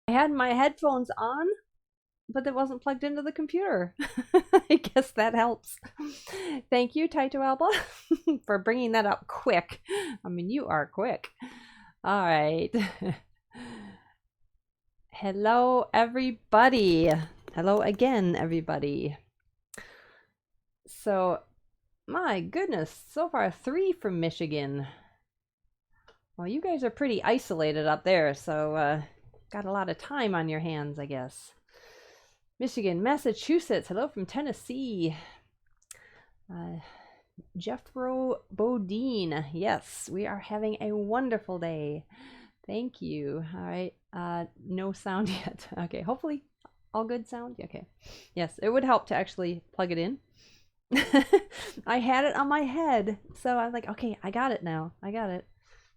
I had my headphones on, but it wasn't plugged into the computer. I guess that helps. Thank you, Taito Alba, for bringing that up quick. I mean, you are quick. All right. Hello, everybody. Hello again, everybody. So, my goodness, so far 3 from Michigan. Well, you guys are pretty isolated up there, so got a lot of time on your hands, I guess. Michigan, Massachusetts, hello from Tennessee. Jeffro Bodine, yes, we are having a wonderful day. Thank you. All right, no sound yet. Okay, hopefully all good sound. Okay, yes, it would help to actually plug it in. I had it on my head, so I was like, okay, I got it now. I got it.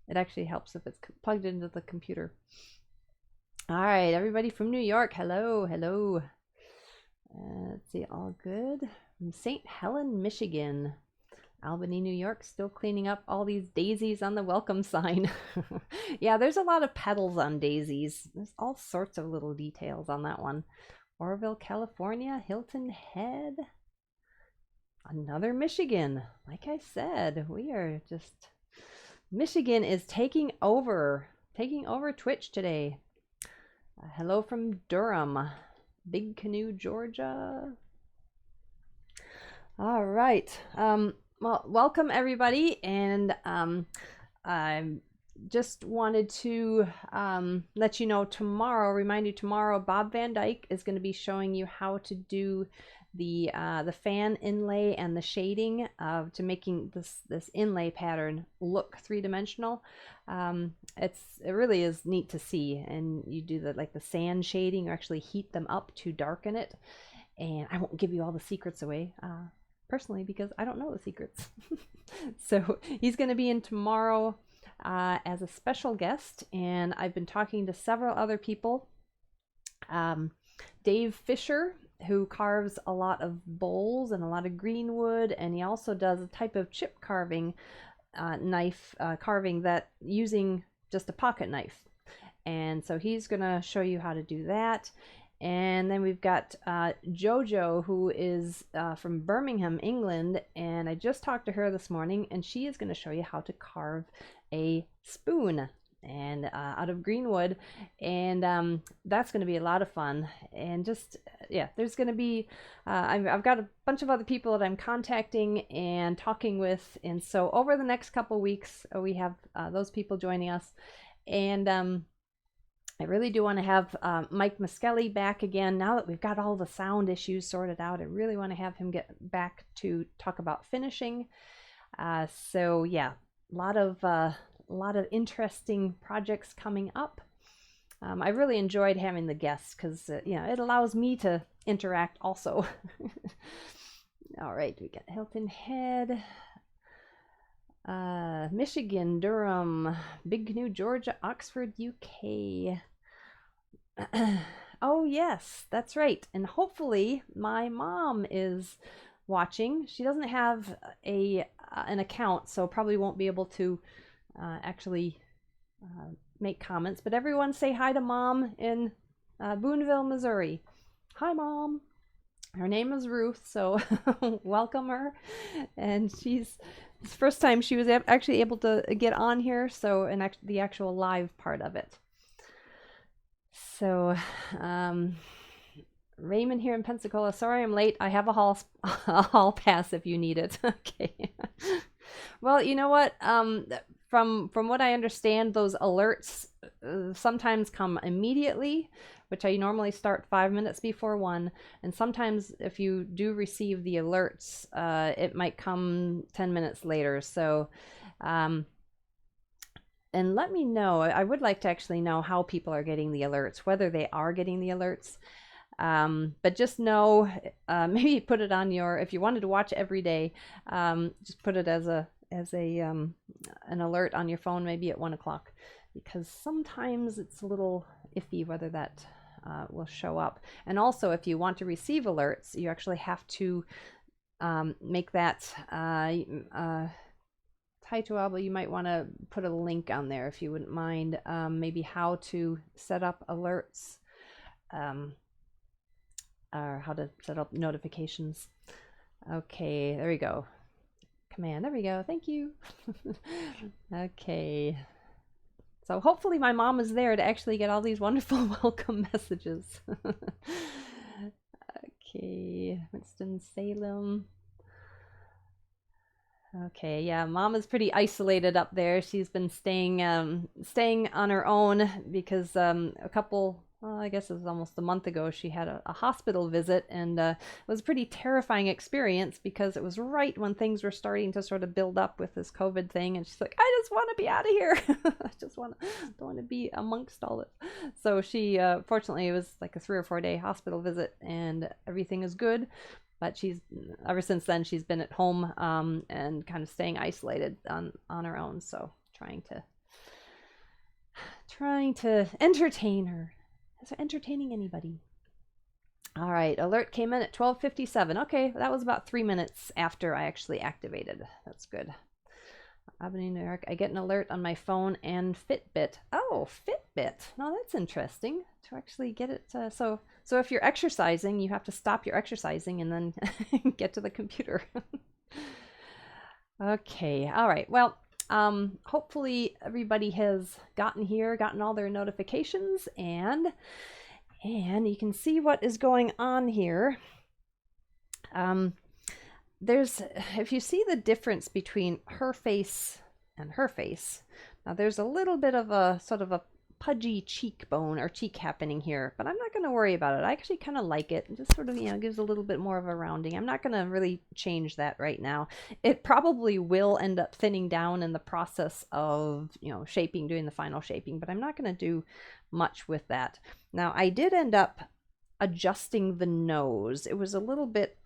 It actually helps if it's plugged into the computer. All right, everybody from New York, hello, hello. Let's see, all good. From St. Helen, Michigan. Albany, New York, still cleaning up all these daisies on the welcome sign. Yeah, there's a lot of petals on daisies. There's all sorts of little details on that one. Oroville, California, Hilton Head. Another Michigan. Like I said, we are just... Michigan is taking over Twitch today. Hello from Durham. Big Canoe, Georgia. All right. Well, welcome everybody, and I just wanted to let you know remind you tomorrow, Bob Van Dyke is going to be showing you how to do the fan inlay and the shading to making this inlay pattern look three-dimensional. It really is neat to see, and you do the sand shading, or actually heat them up to darken it. And I won't give you all the secrets away. Personally, because I don't know the secrets. So he's going to be in tomorrow as a special guest, and I've been talking to several other people. Dave Fisher, who carves a lot of bowls and a lot of green wood, and he also does a type of chip carving knife carving that using just a pocket knife. And so he's going to show you how to do that. And then we've got Jojo, who is from Birmingham, England, and I just talked to her this morning, and she is going to show you how to carve a spoon and out of green wood, and that's going to be a lot of fun. And just there's going to be I've got a bunch of other people that I'm contacting and talking with, and so over the next couple weeks we have those people joining us, and I really do want to have Mike Muskelly back again. Now that we've got all the sound issues sorted out, I really want to have him get back to talk about finishing. So yeah, a lot of interesting projects coming up. I really enjoyed having the guests because it allows me to interact also. All right, we got Hilton Head, Michigan, Durham, Big Canoe, Georgia, Oxford, UK. Oh yes, that's right. And hopefully my mom is watching. She doesn't have an account, so probably won't be able to actually make comments. But everyone say hi to Mom in Boonville, Missouri. Hi, Mom. Her name is Ruth, so welcome her. And it's the first time she was actually able to get on here, so the actual live part of it. So, Raymond here in Pensacola. Sorry I'm late. I have a hall pass if you need it. Okay. Well, you know what? From what I understand, those alerts sometimes come immediately, which I normally start 5 minutes before 1, and sometimes if you do receive the alerts, it might come 10 minutes later. So, and let me know. I would like to actually know how people are getting the alerts, whether they are getting the alerts. But just know, maybe put it on if you wanted to watch every day, just put it as an alert on your phone, maybe at 1 o'clock, because sometimes it's a little iffy whether that will show up. And also, if you want to receive alerts, you actually have to make that Taito Alba, you might want to put a link on there if you wouldn't mind, maybe how to set up alerts how to set up notifications. Okay, there we go. Command, there we go. Thank you. Okay. So hopefully my mom is there to actually get all these wonderful welcome messages. Okay, Winston-Salem. Okay, yeah, Mom is pretty isolated up there. She's been staying on her own because a couple, well, I guess it was almost a month ago, she had a hospital visit, and it was a pretty terrifying experience because it was right when things were starting to sort of build up with this COVID thing, and she's like, I just want to be out of here. I just don't want to be amongst all this. So she, fortunately, it was like a 3 or 4 day hospital visit, and everything is good. But she's, ever since then, she's been at home and kind of staying isolated on her own. So trying to entertain her. Is there entertaining anybody? All right, alert came in at 12:57. Okay, that was about 3 minutes after I actually activated. That's good. Albany, New York. I get an alert on my phone and Fitbit. Oh, Fitbit. No, that's interesting to actually get it. So if you're exercising, you have to stop your exercising and then get to the computer. Okay. All right. Well, hopefully everybody has gotten all their notifications, and you can see what is going on here. If you see the difference between her face and her face, now there's a little bit of a sort of a pudgy cheekbone or cheek happening here, but I'm not going to worry about it. I actually kind of like it. It just sort of, gives a little bit more of a rounding. I'm not going to really change that right now. It probably will end up thinning down in the process of, shaping, doing the final shaping, but I'm not going to do much with that. Now, I did end up adjusting the nose. It was a little bit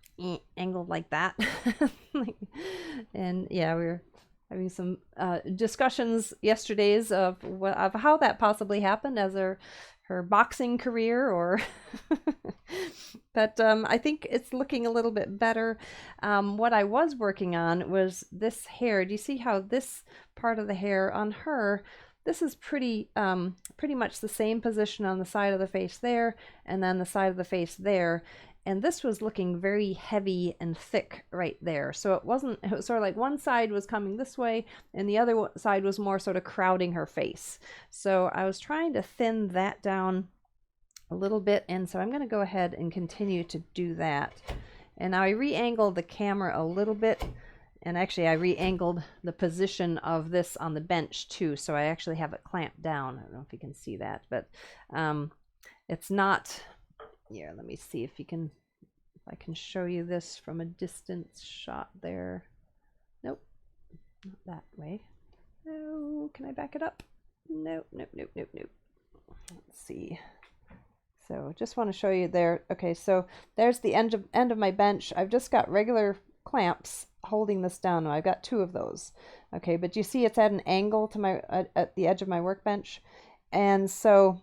angled like that. And yeah, we were having some discussions yesterdays of how that possibly happened as her boxing career, or but I think it's looking a little bit better. What I was working on was this hair. Do you see how this part of the hair on her, this is pretty much the same position on the side of the face there, and then the side of the face there. And this was looking very heavy and thick right there. So it was sort of like one side was coming this way and the other side was more sort of crowding her face. So I was trying to thin that down a little bit. And so I'm going to go ahead and continue to do that. And now I re-angled the camera a little bit. And actually I re-angled the position of this on the bench too. So I actually have it clamped down. I don't know if you can see that, but it's not... Yeah, let me see if I can show you this from a distance shot there. Nope, not that way. No, can I back it up? Nope. Let's see. So just want to show you there. Okay, so there's the end of my bench. I've just got regular clamps holding this down. Now I've got 2 of those. Okay, but you see it's at an angle to my at the edge of my workbench, and so.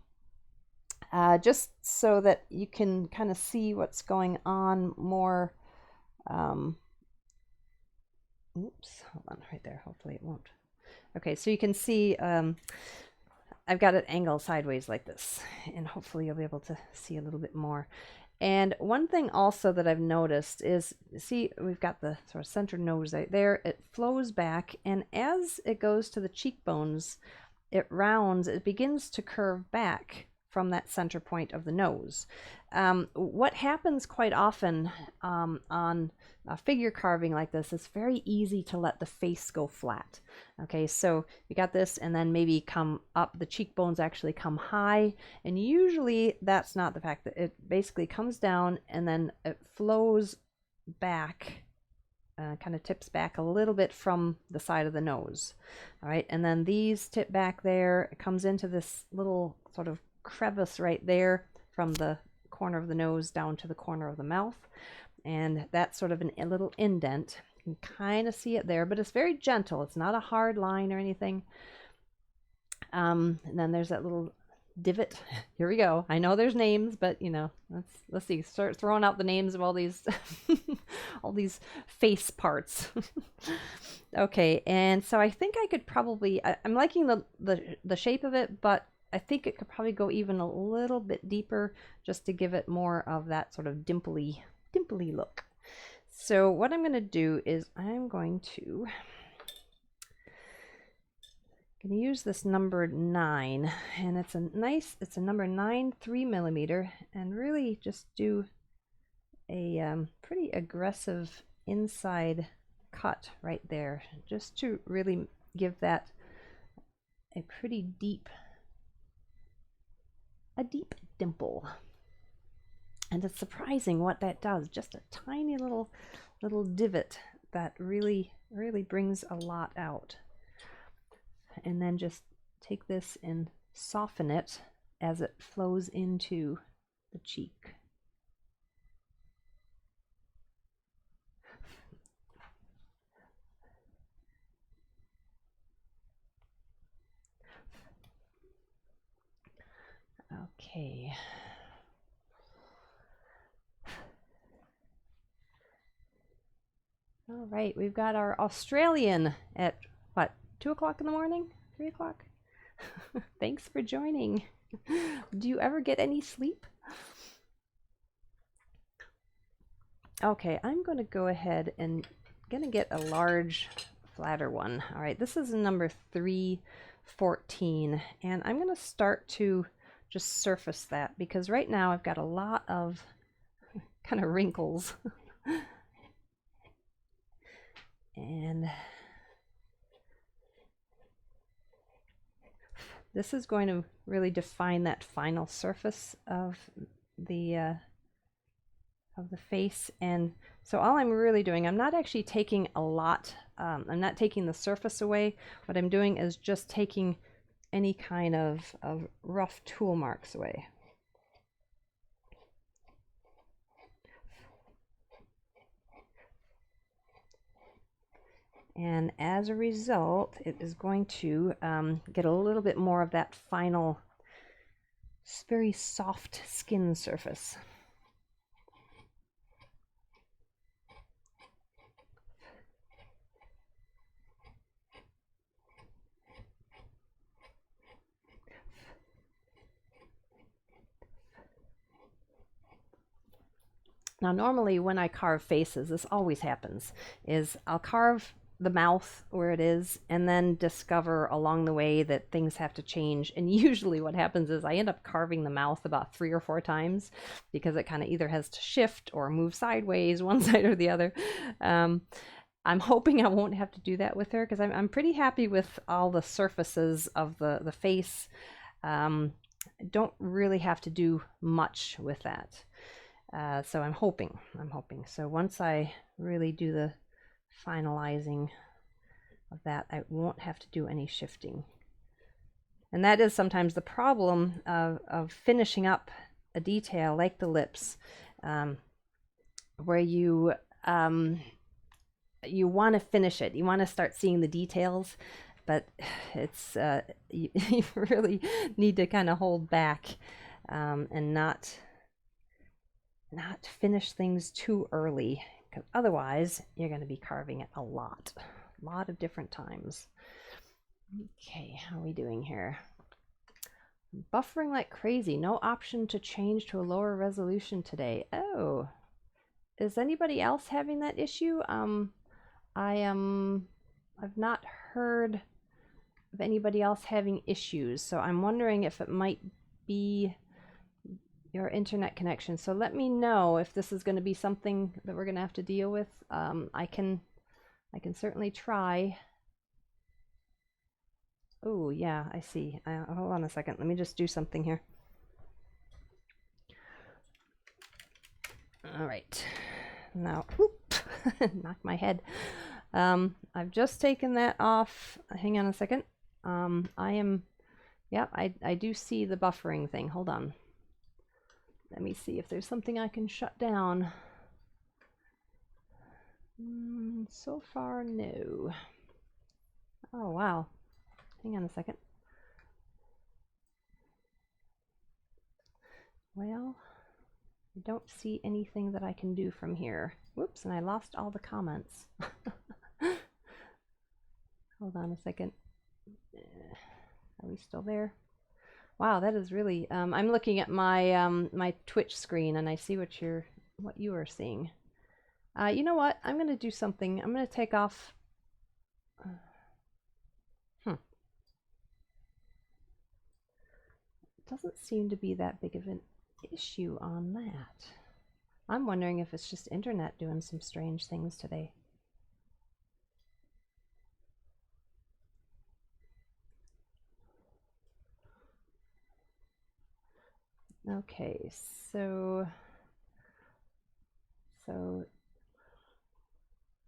Just so that you can kind of see what's going on more. Oops, hold on right there. Hopefully it won't. Okay, so you can see I've got it angled sideways like this, and hopefully you'll be able to see a little bit more. And one thing also that I've noticed is, see, we've got the sort of center nose right there. It flows back, and as it goes to the cheekbones, it rounds, it begins to curve back from that center point of the nose. What happens quite often on figure carving like this, it's very easy to let the face go flat. Okay, so you got this, and then maybe come up, the cheekbones actually come high, and usually that's not the fact. That it basically comes down and then it flows back, kind of tips back a little bit from the side of the nose. All right, and then these tip back there, it comes into this little sort of crevice right there from the corner of the nose down to the corner of the mouth, and that's sort of a little indent. You can kind of see it there, but it's very gentle. It's not a hard line or anything. And then there's that little divot. Here we go. I know there's names, but let's see. Start throwing out the names of all these all these face parts. Okay, and so I think I could probably. I'm liking the shape of it, but I think it could probably go even a little bit deeper just to give it more of that sort of dimply look. So what I'm going to do is I'm going to use this number 9, and it's a number 9 3mm, and really just do a pretty aggressive inside cut right there, just to really give that a pretty deep dimple. And it's surprising what that does, just a tiny little divot that really brings a lot out. And then just take this and soften it as it flows into the cheek. Okay. All right, we've got our Australian at what, 2 o'clock in the morning? 3 o'clock? Thanks for joining. Do you ever get any sleep? Okay, I'm going to go ahead and get a large, flatter one. All right, this is number 314, and I'm going to start to just surface that, because right now I've got a lot of kind of wrinkles. And this is going to really define that final surface of the face. And so all I'm really doing, I'm not actually taking a lot, I'm not taking the surface away. What I'm doing is just taking any kind of rough tool marks away. And as a result, it is going to get a little bit more of that final, very soft skin surface. Now, normally when I carve faces, this always happens, is I'll carve the mouth where it is and then discover along the way that things have to change. And usually what happens is I end up carving the mouth about 3 or 4 times, because it kind of either has to shift or move sideways, one side or the other. I'm hoping I won't have to do that with her, because I'm pretty happy with all the surfaces of the face. Don't really have to do much with that. So I'm hoping. So once I really do the finalizing of that, I won't have to do any shifting. And that is sometimes the problem of finishing up a detail like the lips, where you want to finish it. You want to start seeing the details, but it's you really need to kind of hold back and not finish things too early, because otherwise you're going to be carving it a lot of different times. Okay, how are we doing here? Buffering like crazy. No option to change to a lower resolution today. Oh, is anybody else having that issue? I've not heard of anybody else having issues, so I'm wondering if it might be your internet connection. So let me know if this is going to be something that we're going to have to deal with. I can certainly try. Oh yeah, I see. Hold on a second. Let me just do something here. All right. Now, whoop, knock my head. I've just taken that off. Hang on a second. Yeah, I do see the buffering thing. Hold on. Let me see if there's something I can shut down. So far, no. Oh, wow. Hang on a second. Well, I don't see anything that I can do from here. Whoops, and I lost all the comments. Hold on a second. Are we still there? Wow, that is really. I'm looking at my my Twitch screen and I see what you are seeing. You know what? I'm gonna do something. I'm gonna take off. Doesn't seem to be that big of an issue on that. I'm wondering if it's just internet doing some strange things today. Okay, so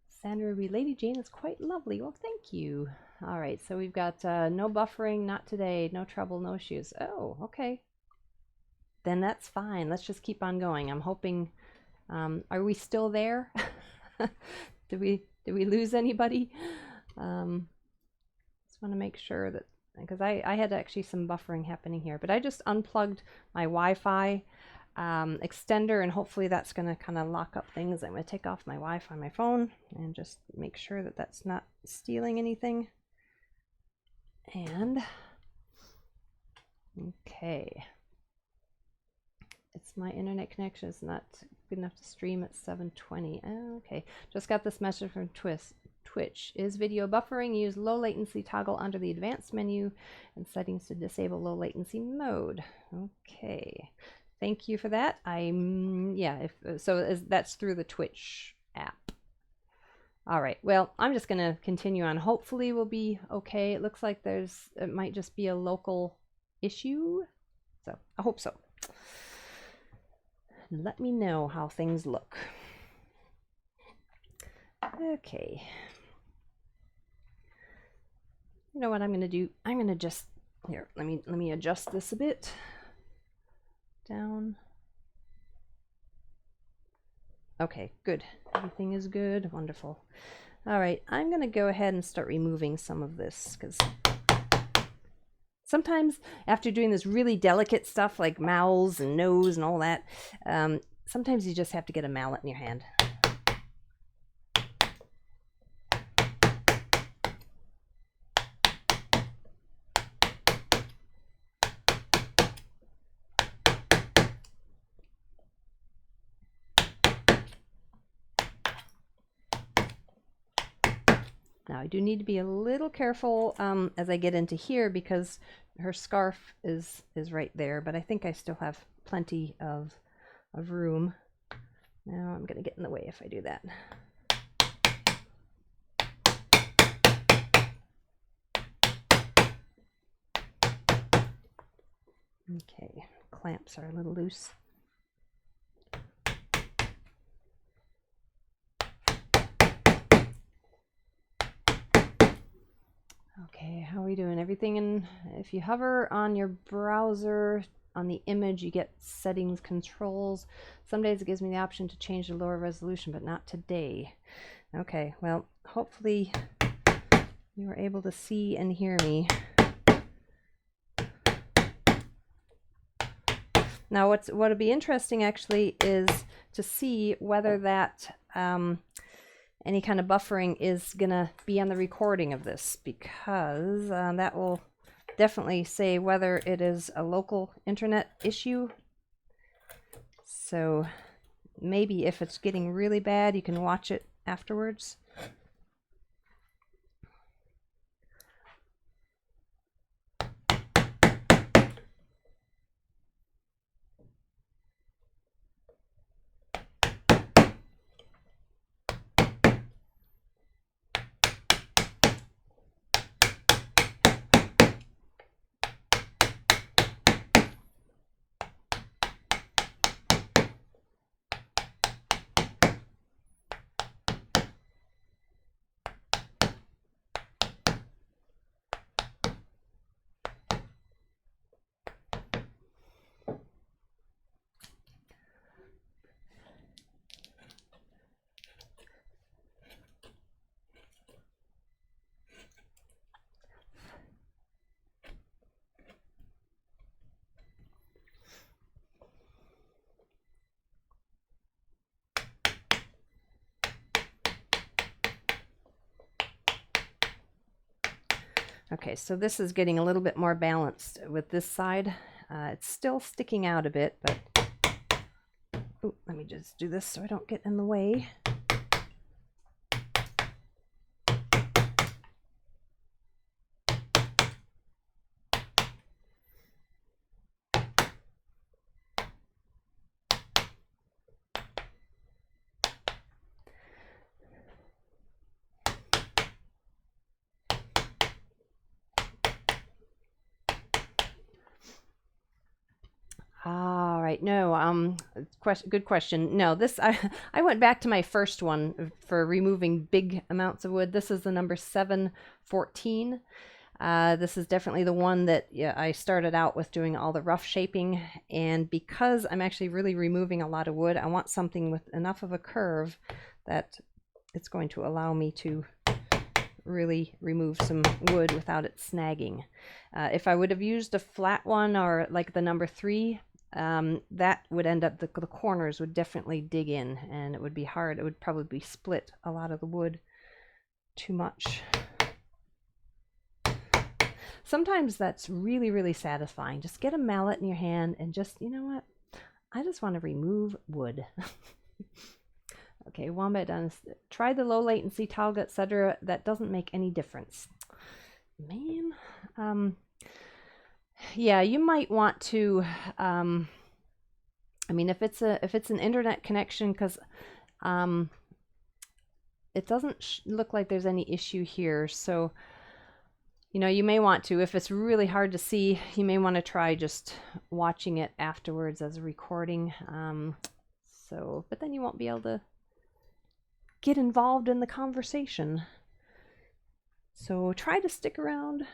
Sandra Ruby, Lady Jane is quite lovely. Well, thank you. All right, so we've got no buffering, not today, no trouble, no issues. Oh, okay. Then that's fine. Let's just keep on going. I'm hoping. Are we still there? Did we lose anybody? Just want to make sure that, because I had actually some buffering happening here, but I just unplugged my Wi-Fi extender, and hopefully that's going to kind of lock up things. I'm going to take off my Wi-Fi on my phone and just make sure that that's not stealing anything. And okay, it's my internet connection is not good enough to stream at 720. Okay, just got this message from Twitch. Is video buffering? Use low latency toggle under the advanced menu and settings to disable low latency mode. Okay, thank you for that. That's through the Twitch app. All right, well, I'm just going to continue on. Hopefully we'll be okay. It looks like it might just be a local issue. So I hope so. Let me know how things look. Okay. You know what I'm going to do? I'm going to just, here, let me adjust this a bit. Down. Okay, good. Everything is good. Wonderful. All right, I'm going to go ahead and start removing some of this, because sometimes after doing this really delicate stuff like mouths and nose and all that, sometimes you just have to get a mallet in your hand. Now I do need to be a little careful as I get into here, because her scarf is right there, but I think I still have plenty of room. Now I'm going to get in the way if I do that. Okay, clamps are a little loose. Okay, how are we doing? Everything in, if you hover on your browser on the image, you get settings, controls. Some days it gives me the option to change the lower resolution, but not today. Okay, well, hopefully you were able to see and hear me. Now what'll be interesting actually is to see whether that any kind of buffering is gonna be on the recording of this, because that will definitely say whether it is a local internet issue. So maybe if it's getting really bad, you can watch it afterwards. Okay, so this is getting a little bit more balanced with this side. It's still sticking out a bit, but ooh, let me just do this so I don't get in the way. All right, no, good question. No, this I went back to my first one for removing big amounts of wood. This is the number 714. This is definitely the one that I started out with doing all the rough shaping, and because I'm actually really removing a lot of wood, I want something with enough of a curve that it's going to allow me to really remove some wood without it snagging. If I would have used a flat one or like the number 3, that would end up, the corners would definitely dig in and it would be hard. It would probably split a lot of the wood too much. Sometimes that's really, really satisfying. Just get a mallet in your hand and just, you know what? I just want to remove wood. Okay, wombat done. Try the low latency toggle, etc. That doesn't make any difference. Man, yeah, you might want to. I mean, if it's an internet connection, because it doesn't look like there's any issue here. So, you know, you may want to, if it's really hard to see, you may want to try just watching it afterwards as a recording. But then you won't be able to get involved in the conversation. So try to stick around.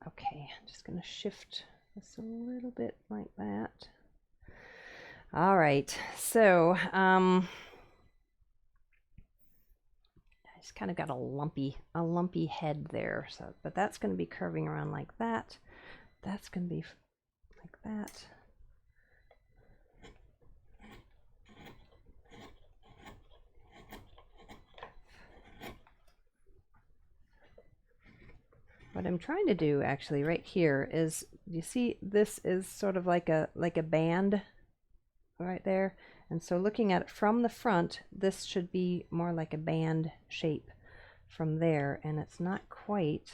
Okay, I'm just going to shift this a little bit like that. All right, so I just kind of got a lumpy head there. So, but that's going to be curving around like that. That's going to be like that. What I'm trying to do actually right here is, you see this is sort of like a band right there, and so looking at it from the front, this should be more like a band shape from there, and it's not quite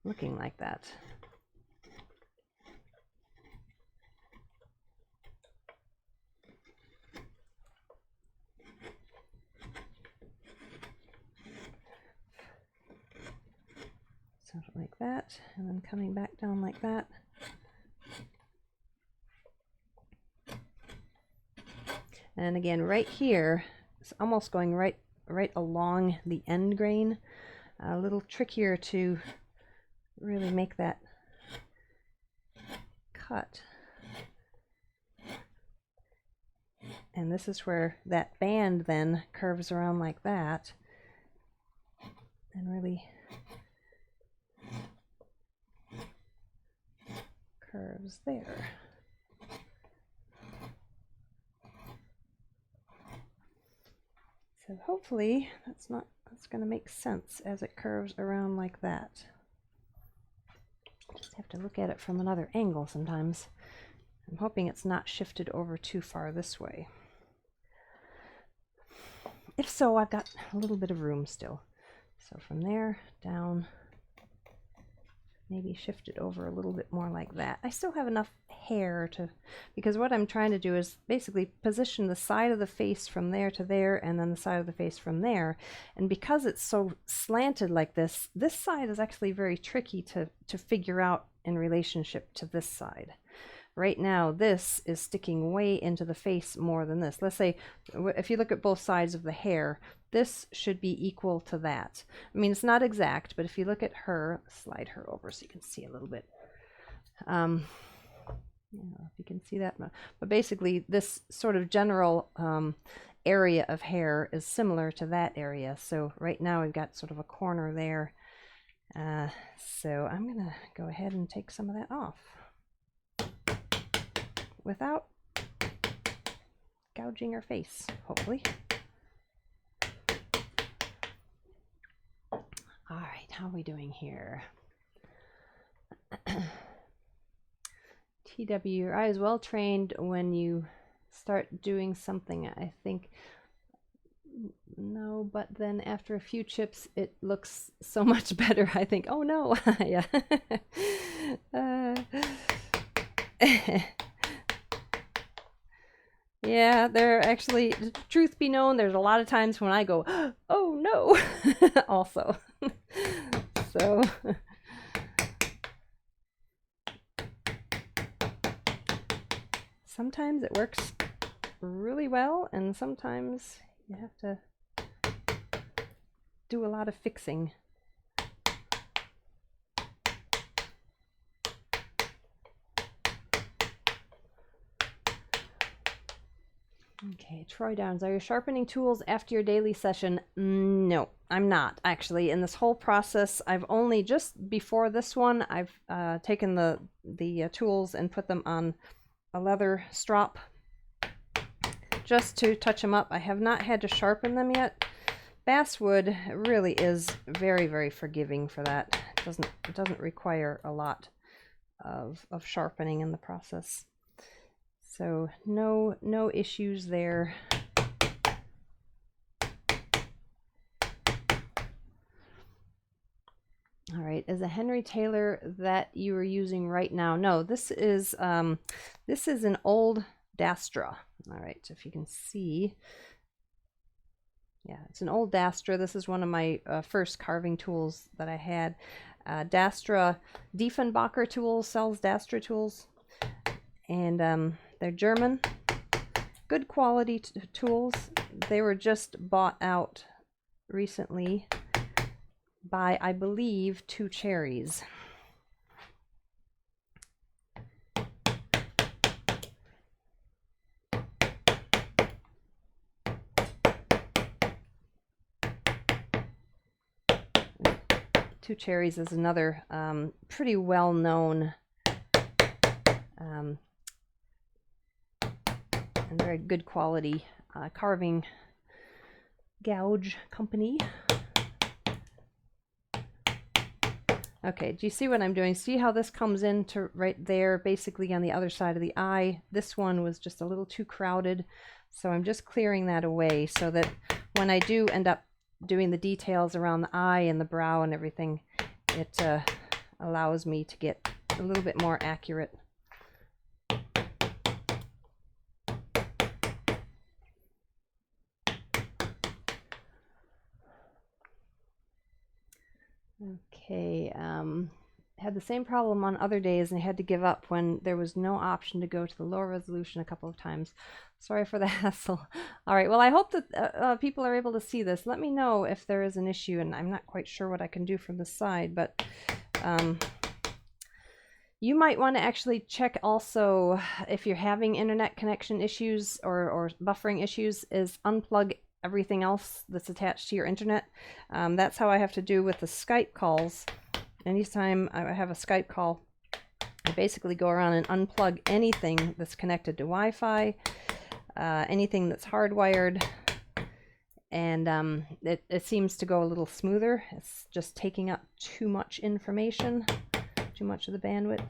looking like that. Something like that, and then coming back down like that. And again, right here, it's almost going right along the end grain. A little trickier to really make that cut. And this is where that band then curves around like that and really curves there. So hopefully that's going to make sense as it curves around like that. Just have to look at it from another angle sometimes. I'm hoping it's not shifted over too far this way. If so, I've got a little bit of room still. So from there down, maybe shift it over a little bit more like that. I still have enough hair to, because what I'm trying to do is basically position the side of the face from there to there, and then the side of the face from there. And because it's so slanted like this, this side is actually very tricky to figure out in relationship to this side. right now this is sticking way into the face more than this. Let's say if you look at both sides of the hair, this should be equal to that. I mean, it's not exact, but if you look at her, slide her over so you can see a little bit. You know, if you can see that, but basically this sort of general area of hair is similar to that area. So right now we've got sort of a corner there. So I'm gonna go ahead and take some of that off without gouging her face, hopefully. All right, how are we doing here? TW, your eye is well trained when you start doing something, I think. No, but then after a few chips, it looks so much better, I think. Oh no, yeah. Yeah, there actually, truth be known, there's a lot of times when I go, oh no, also. So... sometimes it works really well, and sometimes you have to do a lot of fixing. Okay, Troy Downs, are you sharpening tools after your daily session? No, I'm not, actually. In this whole process, I've only just before this one, I've taken the tools and put them on a leather strop just to touch them up. I have not had to sharpen them yet. Basswood really is very, very forgiving for that. It doesn't require a lot of sharpening in the process. So no issues there. All right, is a Henry Taylor that you are using right now? No, this is an old Dastra. All right, so if you can see, yeah, it's an old Dastra. This is one of my first carving tools that I had. Dastra, Diefenbacher Tools sells Dastra tools, and they're German, good quality tools. They were just bought out recently by, I believe, Two Cherries. Two Cherries is another pretty well-known and very good quality carving gouge company. Okay, do you see what I'm doing? See how this comes into right there, basically on the other side of the eye? This one was just a little too crowded, so I'm just clearing that away so that when I do end up doing the details around the eye and the brow and everything, it allows me to get a little bit more accurate. Okay, had the same problem on other days and I had to give up when there was no option to go to the lower resolution a couple of times. Sorry for the hassle. All right, well, I hope that people are able to see this. Let me know if there is an issue, and I'm not quite sure what I can do from the side, but you might want to actually check also if you're having internet connection issues or buffering issues, is unplug everything else that's attached to your internet. That's how I have to do with the Skype calls. Anytime I have a Skype call, I basically go around and unplug anything that's connected to Wi-Fi, anything that's hardwired, and it seems to go a little smoother. It's just taking up too much information, too much of the bandwidth.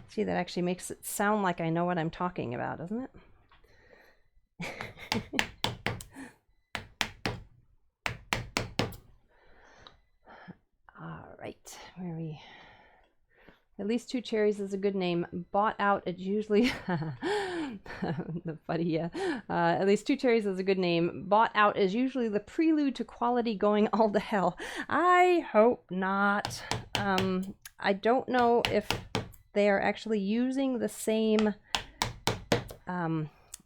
See, that actually makes it sound like I know what I'm talking about, doesn't it? All right, where are we? At least Two Cherries is a good name. Bought out, it's usually the funny, yeah. At least Two Cherries is a good name. Bought out is usually the prelude to quality going all to hell. I hope not. I don't know if they are actually using the same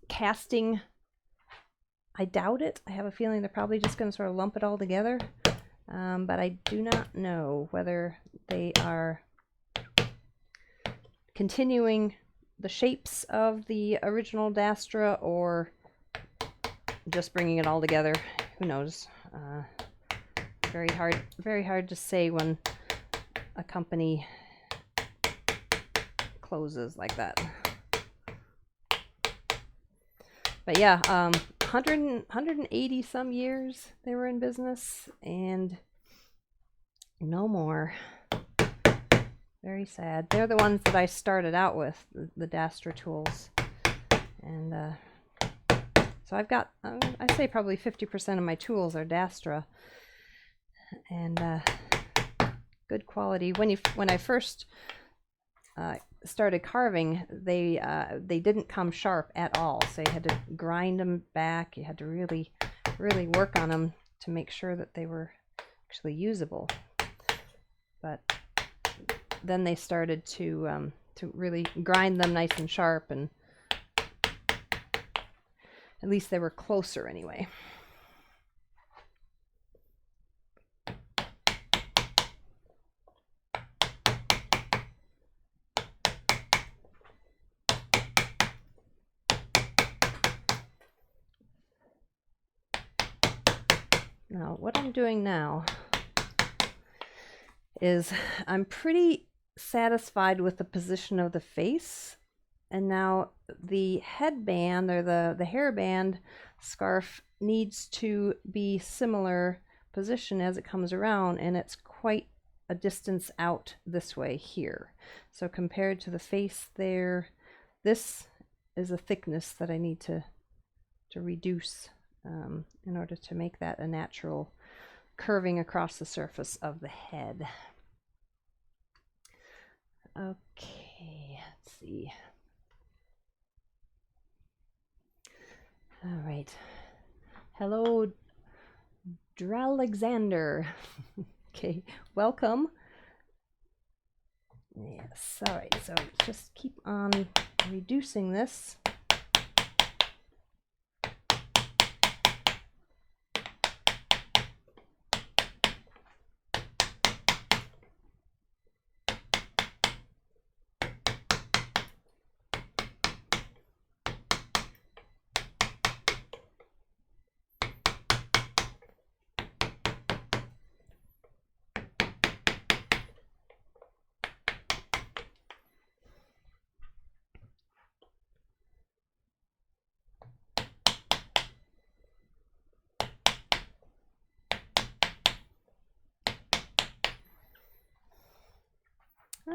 casting. I doubt it. I have a feeling they're probably just going to sort of lump it all together. But I do not know whether they are continuing the shapes of the original Dastra or just bringing it all together. Who knows? Very hard to say when a company closes like that. But yeah, 180 some years they were in business, and no more. Very sad. They're the ones that I started out with, the Dastra tools. And so I've got, I say probably 50% of my tools are Dastra. And good quality. When I first started carving, they didn't come sharp at all, so you had to grind them back. You had to really work on them to make sure that they were actually usable. But then they started to really grind them nice and sharp, and at least they were closer anyway. Now, what I'm doing now is I'm pretty satisfied with the position of the face, and now the headband or the hairband scarf needs to be similar position as it comes around, and it's quite a distance out this way here. So compared to the face there, this is a thickness that I need to reduce in order to make that a natural curving across the surface of the head. Okay, let's see. All right. Hello, Dralexander. Okay, welcome. Yes, all right, so just keep on reducing this.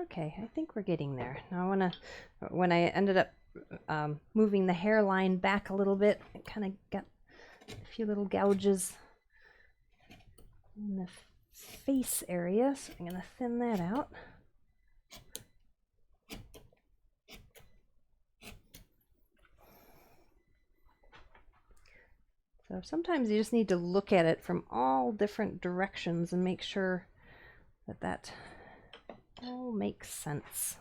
Okay, I think we're getting there. Now when I ended up moving the hairline back a little bit, it kind of got a few little gouges in the face area, so I'm going to thin that out. So sometimes you just need to look at it from all different directions and make sure that all makes sense.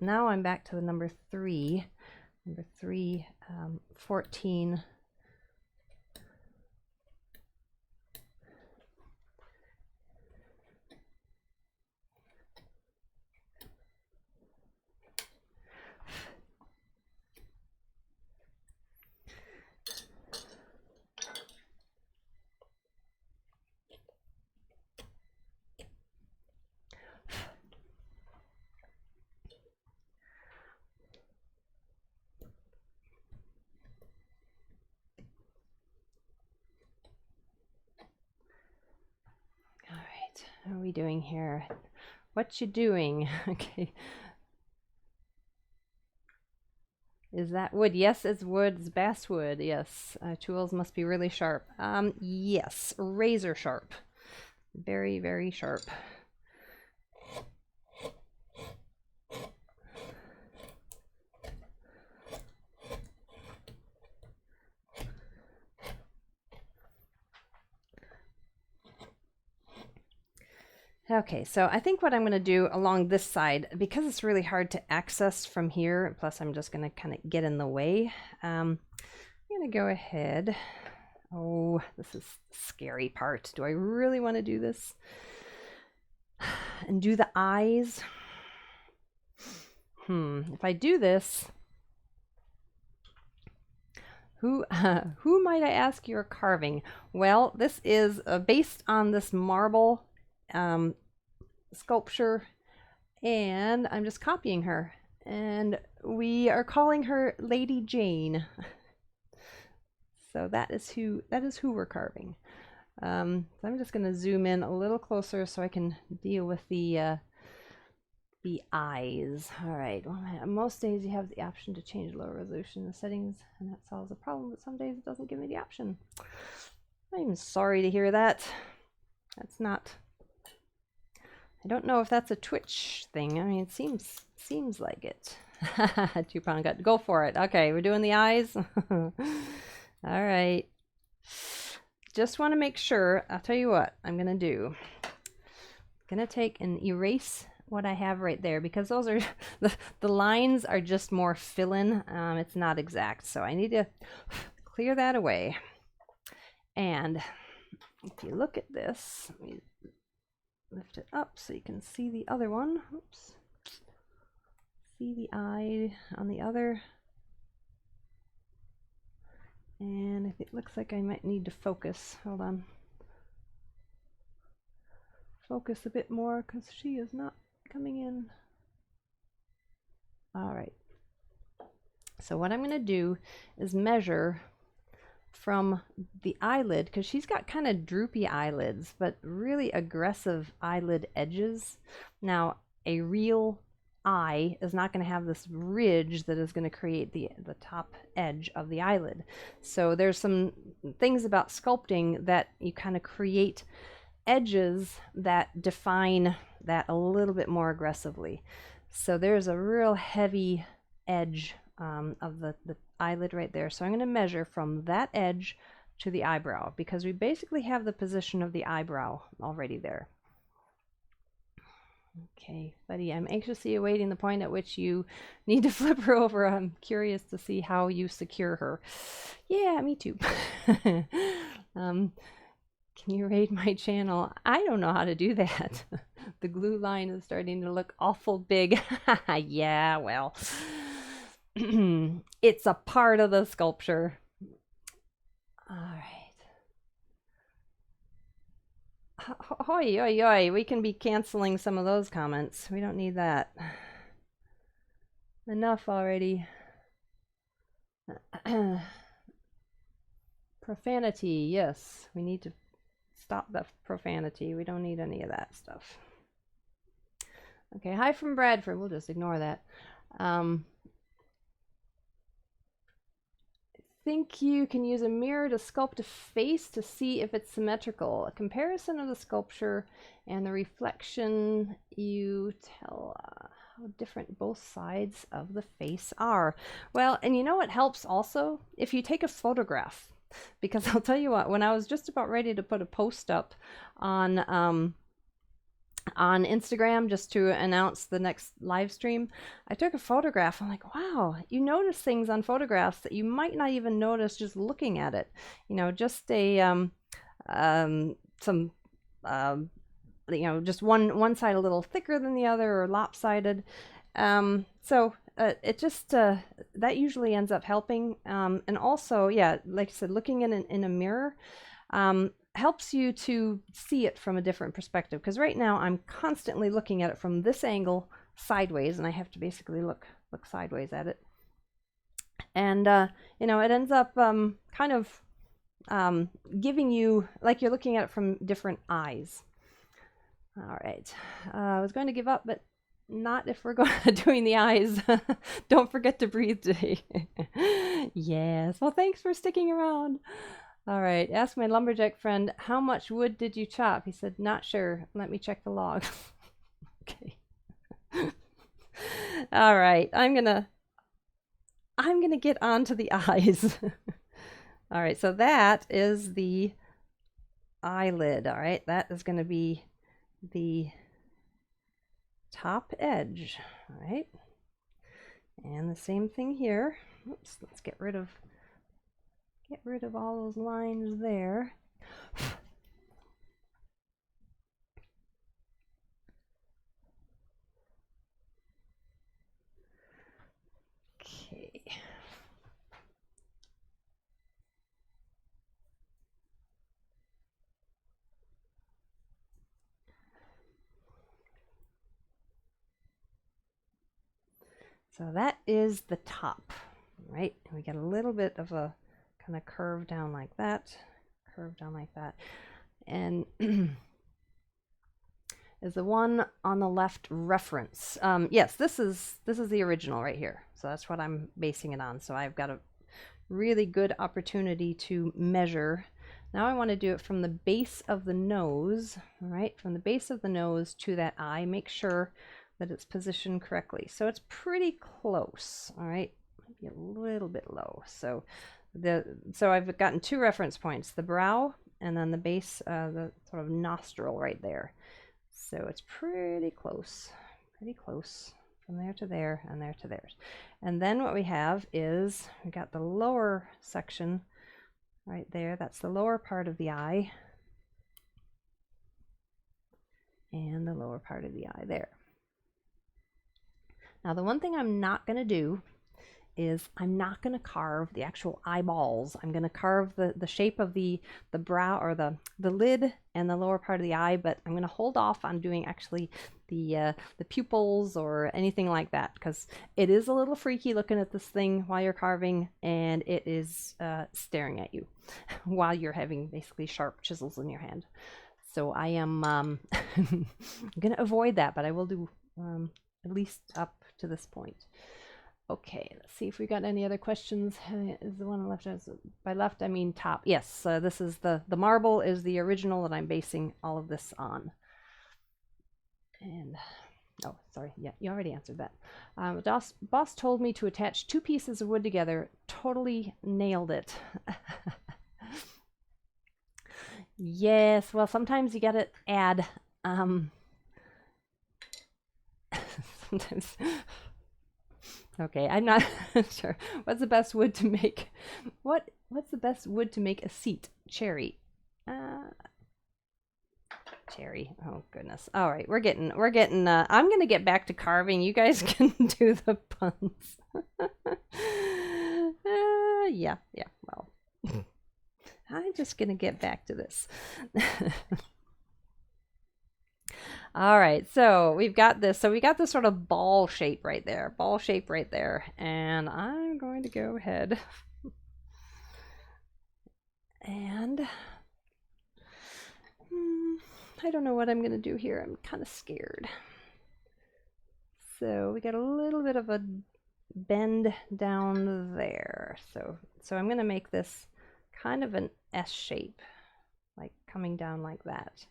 Now I'm back to the number 3. Number 3, 14. How are we doing here? What you doing? Okay. Is that wood? Yes, it's wood. It's basswood. Yes. Tools must be really sharp. Yes, razor sharp. Very, very sharp. Okay, so I think what I'm going to do along this side, because it's really hard to access from here, plus I'm just going to kind of get in the way, I'm going to go ahead. Oh, this is the scary part. Do I really want to do this? And do the eyes? If I do this, who might I ask you're carving? Well, this is based on this marble sculpture, and I'm just copying her, and we are calling her Lady Jane. So that is who we're carving. So I'm just going to zoom in a little closer so I can deal with the eyes. All right. Well, most days you have the option to change lower resolution in the settings, and that solves the problem. But some days it doesn't give me the option. I'm sorry to hear that. That's not. I don't know if that's a Twitch thing. I mean, it seems like it. 2-pound gut. Go for it. Okay, we're doing the eyes. All right. Just want to make sure. I'll tell you what I'm gonna do. I'm gonna take and erase what I have right there, because those are the lines are just more fill-in. It's not exact, so I need to clear that away. And if you look at this, let me lift it up so you can see the other one. Oops. See the eye on the other. And it looks like I might need to focus. Hold on. Focus a bit more because she is not coming in. All right. So what I'm going to do is measure from the eyelid, because she's got kind of droopy eyelids, but really aggressive eyelid edges. Now, a real eye is not going to have this ridge that is going to create the top edge of the eyelid. So there's some things about sculpting that you kind of create edges that define that a little bit more aggressively. So there's a real heavy edge of the eyelid right there. So I'm going to measure from that edge to the eyebrow, because we basically have the position of the eyebrow already there. Okay, buddy, I'm anxiously awaiting the point at which you need to flip her over. I'm curious to see how you secure her. Yeah, me too. Can you raid my channel? I don't know how to do that. The glue line is starting to look awful big. Yeah, well, it's a part of the sculpture. All right. Hoi, oi, oi. We can be canceling some of those comments. We don't need that. Enough already. Profanity, yes. We need to stop the profanity. We don't need any of that stuff. Okay, hi from Bradford. We'll just ignore that. Think you can use a mirror to sculpt a face to see if it's symmetrical. A comparison of the sculpture and the reflection, you tell how different both sides of the face are. Well, and you know what helps also? If you take a photograph. Because I'll tell you what, when I was just about ready to put a post up on Instagram just to announce the next live stream, I took a photograph. I'm like, wow, you notice things on photographs that you might not even notice just looking at it. You know, just a just one side a little thicker than the other or lopsided. So it just that usually ends up helping. And also, yeah, like I said, looking in a mirror helps you to see it from a different perspective, because right now I'm constantly looking at it from this angle sideways, and I have to basically look sideways at it, and you know, it ends up kind of giving you like you're looking at it from different eyes. All right, I was going to give up, but not if we're doing the eyes. Don't forget to breathe today. Yes, well, thanks for sticking around. All right, ask my lumberjack friend, how much wood did you chop? He said, not sure. Let me check the log. Okay. All right, I'm gonna get on to the eyes. All right, so that is the eyelid. All right, that is gonna be the top edge. All right. And the same thing here. Oops, let's get rid of all those lines there. Okay. So that is the top, right? We get a little bit of a kind of curve down like that, and is the one on the left reference? Yes, this is the original right here. So that's what I'm basing it on. So I've got a really good opportunity to measure. Now I want to do it from the base of the nose, all right? From the base of the nose to that eye. Make sure that it's positioned correctly. So it's pretty close, all right? Maybe a little bit low. So I've gotten 2 reference points, the brow and then the base, the sort of nostril right there. So it's pretty close from there to there and there to there. And then what we have is we got the lower section right there. That's the lower part of the eye. And the lower part of the eye there. Now the one thing I'm not going to do is I'm not going to carve the actual eyeballs. I'm going to carve the shape of the brow, or the lid and the lower part of the eye, but I'm going to hold off on doing actually the pupils or anything like that, because it is a little freaky looking at this thing while you're carving, and it is staring at you while you're having basically sharp chisels in your hand. So I am going to avoid that, but I will do at least up to this point. Okay, let's see if we got any other questions. Is the one on the left? By left, I mean top. Yes, this is the marble is the original that I'm basing all of this on. And, oh, sorry, yeah, you already answered that. Boss told me to attach 2 pieces of wood together. Totally nailed it. Yes, well, sometimes you gotta add, sometimes... Okay, I'm not sure. What's the best wood to make? What's the best wood to make a seat? Cherry. Cherry. Oh goodness. All right, we're getting. I'm gonna get back to carving. You guys can do the puns. Yeah. Well, I'm just gonna get back to this. All right, so we've got this. So we got this sort of ball shape right there. And I'm going to go ahead and I don't know what I'm going to do here. I'm kind of scared. So we got a little bit of a bend down there. So I'm going to make this kind of an S shape, like coming down like that.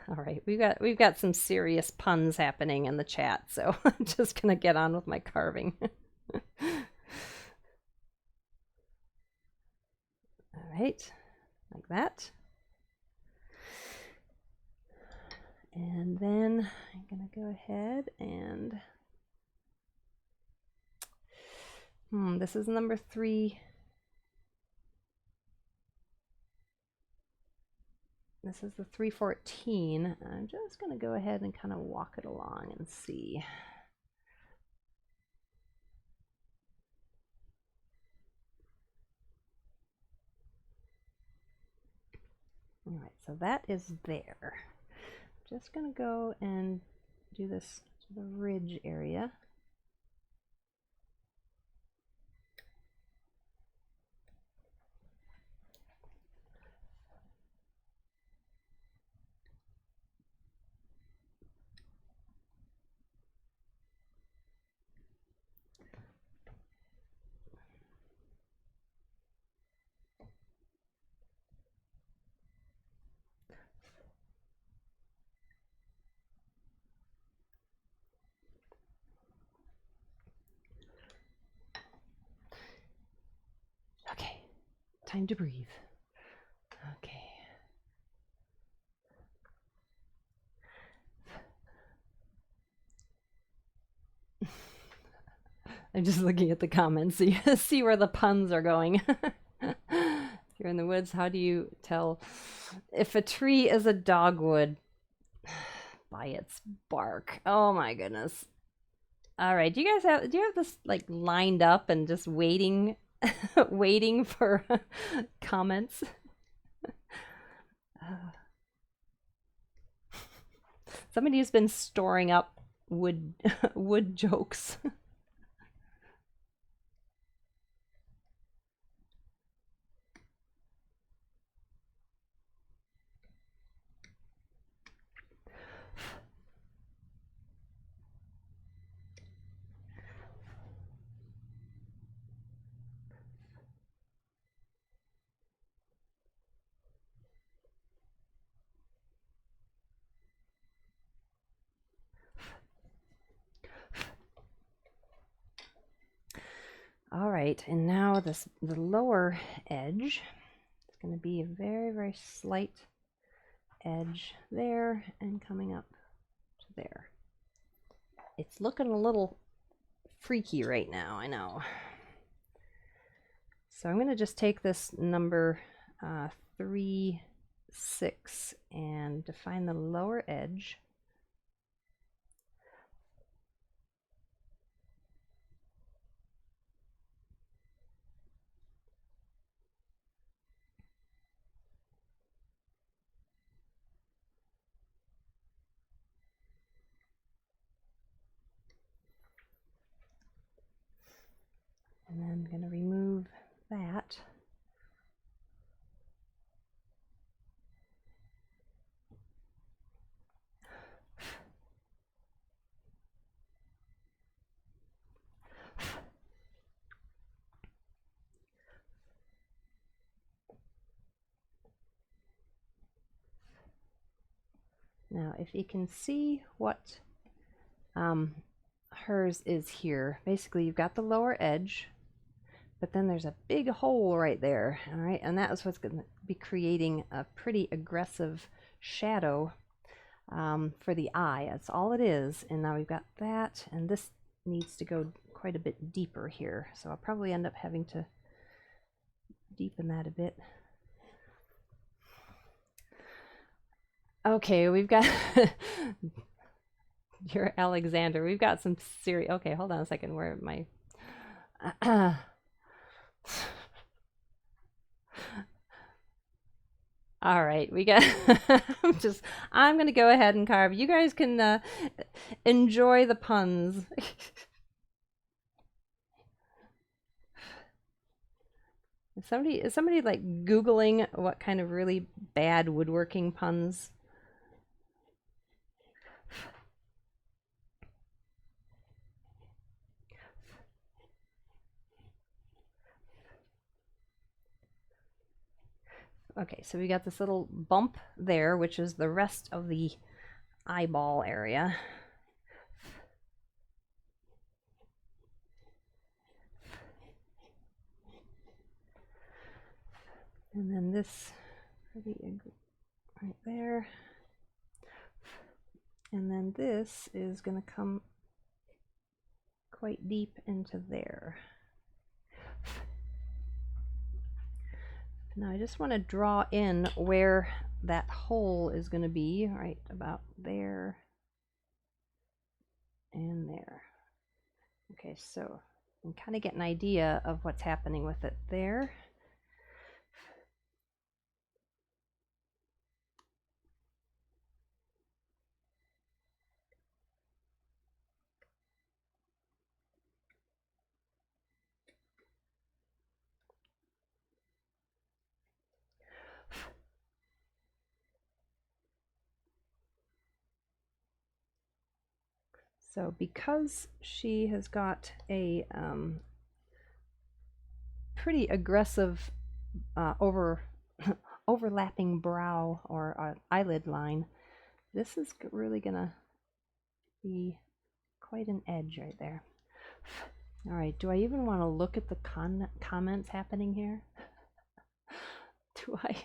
All right, we've got some serious puns happening in the chat, so I'm just gonna get on with my carving. All right, like that. And then I'm gonna go ahead and this is number 3. This is the 314. I'm just going to go ahead and kind of walk it along and see. All right, so that is there. Just going to go and do this to the ridge area. Okay, time to breathe. Okay. I'm just looking at the comments so you see where the puns are going. If you're in the woods, how do you tell if a tree is a dogwood? By its bark. Oh my goodness. All right, do you have this like lined up and just waiting waiting for comments? Somebody who's been storing up wood wood jokes. All right, and now the lower edge is going to be a very, very slight edge there and coming up to there. It's looking a little freaky right now, I know. So I'm going to just take this number 3, 6 and define the lower edge. And then I'm going to remove that. Now, if you can see what hers is here, basically you've got the lower edge, but then there's a big hole right there, all right? And that is what's going to be creating a pretty aggressive shadow for the eye. That's all it is. And now we've got that, and this needs to go quite a bit deeper here. So I'll probably end up having to deepen that a bit. Okay, we've got you're Alexander. We've got some serious. Okay, hold on a second. Where am I? All right, we got. I'm gonna go ahead and carve. You guys can enjoy the puns. Is somebody like Googling what kind of really bad woodworking puns? Okay, so we got this little bump there, which is the rest of the eyeball area. And then this right there. And then this is going to come quite deep into there. Now I just want to draw in where that hole is going to be, right about there and there. Okay, so you can kind of get an idea of what's happening with it there. So because she has got a pretty aggressive overlapping brow or eyelid line, this is really gonna be quite an edge right there. All right, do I even want to look at the comments happening here? Do I?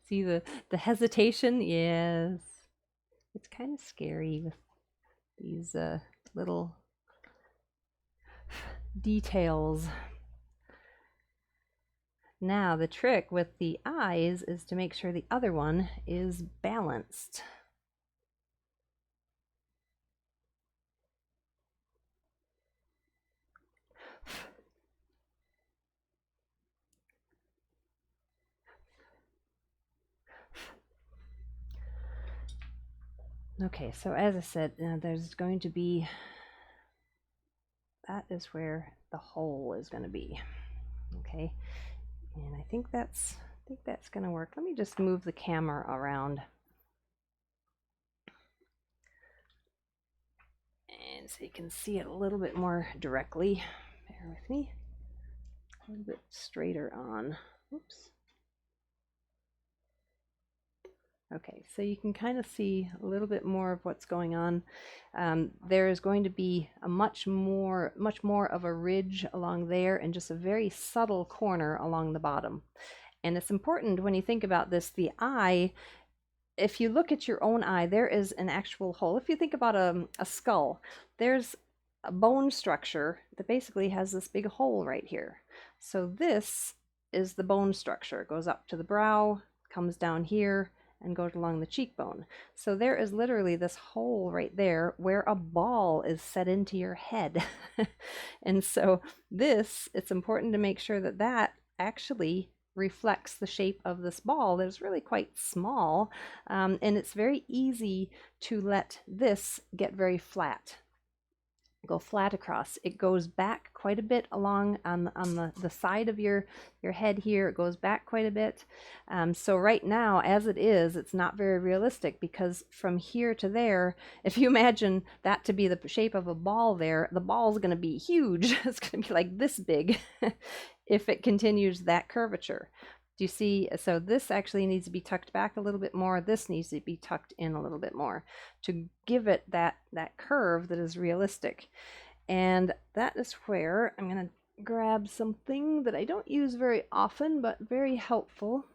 See the hesitation? Yes. It's kind of scary with these little details. Now the trick with the eyes is to make sure the other one is balanced. Okay, so as I said, there's going to be, that is where the hole is going to be. Okay, and I think that's going to work. Let me just move the camera around, and so you can see it a little bit more directly. Bear with me. A little bit straighter on. Oops. Okay, so you can kind of see a little bit more of what's going on. There is going to be a much more of a ridge along there and just a very subtle corner along the bottom. And it's important when you think about this, the eye, if you look at your own eye, there is an actual hole. If you think about a skull, there's a bone structure that basically has this big hole right here. So this is the bone structure. It goes up to the brow, comes down here, and goes along the cheekbone. So there is literally this hole right there where a ball is set into your head. And so this, it's important to make sure that that actually reflects the shape of this ball that is really quite small, and it's very easy to let this get very flat. Go flat across. It goes back quite a bit along on the side of your head here. It goes back quite a bit. So right now, as it is, it's not very realistic, because from here to there, if you imagine that to be the shape of a ball there, the ball is going to be huge. It's going to be like this big if it continues that curvature. Do you see? So this actually needs to be tucked back a little bit more. This needs to be tucked in a little bit more to give it that curve that is realistic. And that is where I'm going to grab something that I don't use very often, but very helpful.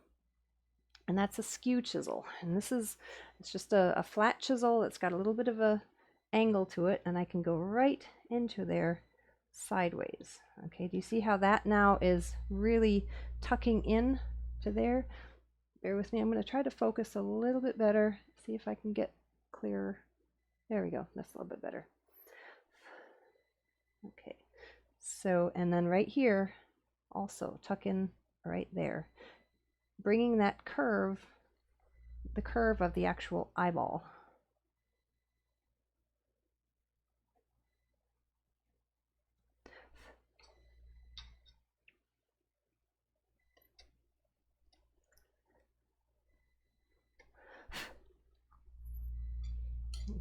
And that's a skew chisel. And it's just a flat chisel. It's got a little bit of a angle to it, and I can go right into there sideways. Okay, do you see how that now is really tucking in to there? Bear with me. I'm going to try to focus a little bit better, see if I can get clearer. There we go. That's a little bit better. Okay, so, and then right here also tuck in right there, bringing that curve, the curve of the actual eyeball.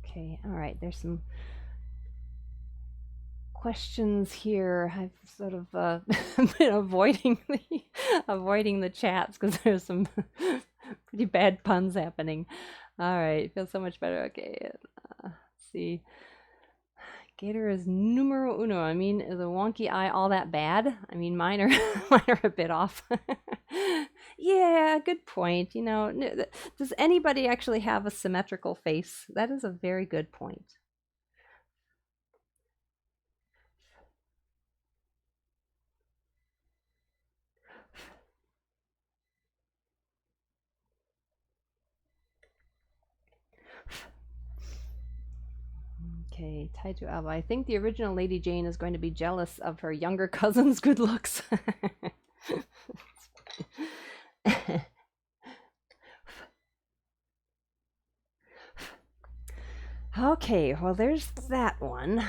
Okay, all right, there's some questions here. I've sort of been avoiding the chats because there's some pretty bad puns happening. All right, feels so much better. Okay, let's see. Gator is numero uno. I mean, is a wonky eye all that bad? I mean, mine are a bit off. Yeah, good point. You know, does anybody actually have a symmetrical face? That is a very good point. Okay, tied to Alba. I think the original Lady Jane is going to be jealous of her younger cousin's good looks. Okay, well, there's that one.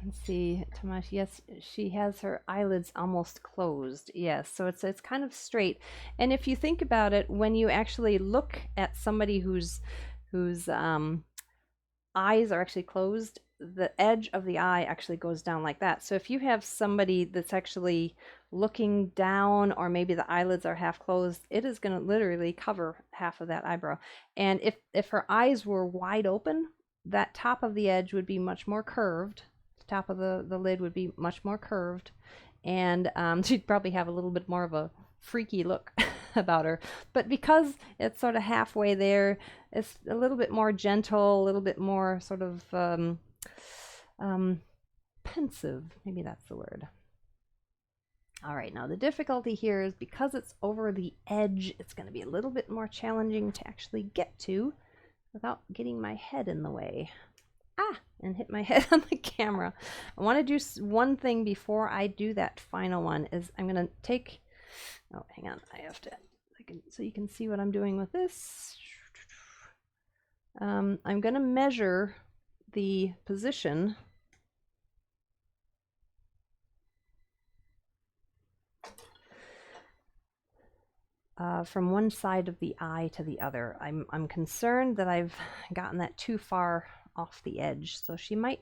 Let's see, Tomash. Yes, she has her eyelids almost closed. Yes, so it's kind of straight. And if you think about it, when you actually look at somebody whose eyes are actually closed, the edge of the eye actually goes down like that. So if you have somebody that's actually looking down, or maybe the eyelids are half closed, it is going to literally cover half of that eyebrow. And if her eyes were wide open, that top of the edge would be much more curved. The top of the lid would be much more curved, and she'd probably have a little bit more of a freaky look. about her. But because it's sort of halfway there, it's a little bit more gentle, a little bit more sort of pensive. Maybe that's the word. All right, now the difficulty here is because it's over the edge, it's going to be a little bit more challenging to actually get to without getting my head in the way. And hit my head on the camera. I want to do one thing before I do that final one is I'm going to take, oh, hang on, I have to, so you can see what I'm doing with this. I'm going to measure the position from one side of the eye to the other. I'm concerned that I've gotten that too far off the edge, so she might,